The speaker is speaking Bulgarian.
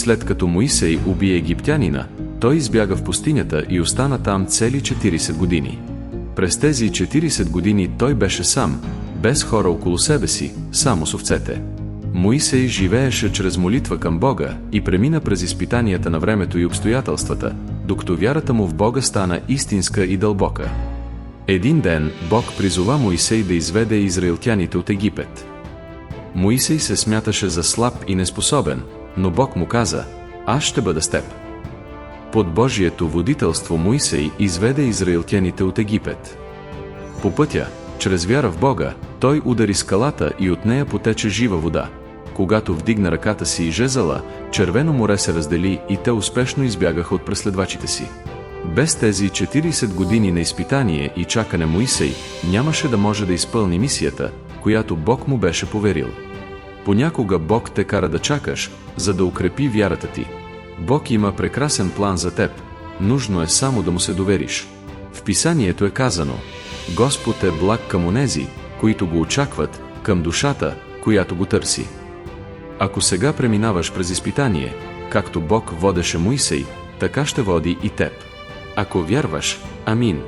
След като Моисей уби египтянина, той избяга в пустинята и остана там цели 40 години. През тези 40 години той беше сам, без хора около себе си, само с овцете. Моисей живееше чрез молитва към Бога и премина през изпитанията на времето и обстоятелствата, докато вярата му в Бога стана истинска и дълбока. Един ден Бог призова Моисей да изведе израелтяните от Египет. Моисей се смяташе за слаб и неспособен, но Бог му каза: „Аз ще бъда с теб“. Под Божието водителство Моисей изведе израелтяните от Египет. По пътя, чрез вяра в Бога, той удари скалата и от нея потече жива вода. Когато вдигна ръката си и жезъла, Червено море се раздели и те успешно избягаха от преследвачите си. Без тези 40 години на изпитание и чакане Моисей нямаше да може да изпълни мисията, която Бог му беше поверил. Понякога Бог те кара да чакаш, за да укрепи вярата ти. Бог има прекрасен план за теб, нужно е само да му се довериш. В Писанието е казано: „Господ е благ към онези, които го очакват, към душата, която го търси“. Ако сега преминаваш през изпитание, както Бог водеше Моисей, така ще води и теб. Ако вярваш, амин.